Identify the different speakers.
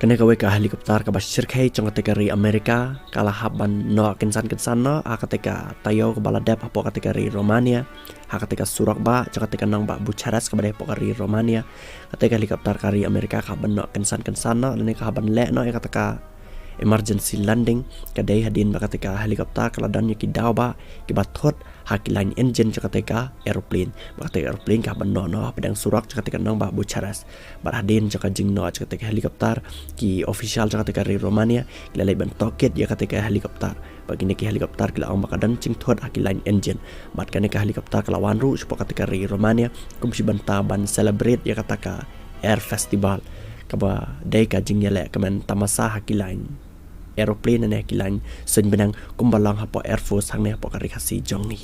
Speaker 1: Kena kawe ka helikopter ka basir kai chong kategori Amerika kala haban no kensan no ketika tayo ke baladep hapo kategori Romania ketika Surakba chong ketika nang ba Bucharest ka badai kategori Romania ketika helikopter kari Amerika ka ban no kensan no lene ka haban le no ketika emergency landing kadai hadin ba ketika helikopter kala dan ki daw ba ki bathot hakilain engine ketika aeroplane ketika aeroplane ka ban no padang Surak ketika nang ba Bucharest bar hadin jaka jing no ketika helikopter ki official ketika ri Romania lalai ban toket ya ketika helikopter bagini ki helikopter kila ang makadan cing thot hakilain engine bat ketika helikopter kala wanru supo ketika ri Romania kumsi banta ban celebrate ya ketika air festival kaba dai ka jing yale kamen tamasa hakilain aeroplane ne hakilain sen benang kumbalang hapo air force hang ne hapo kari khasi jong ni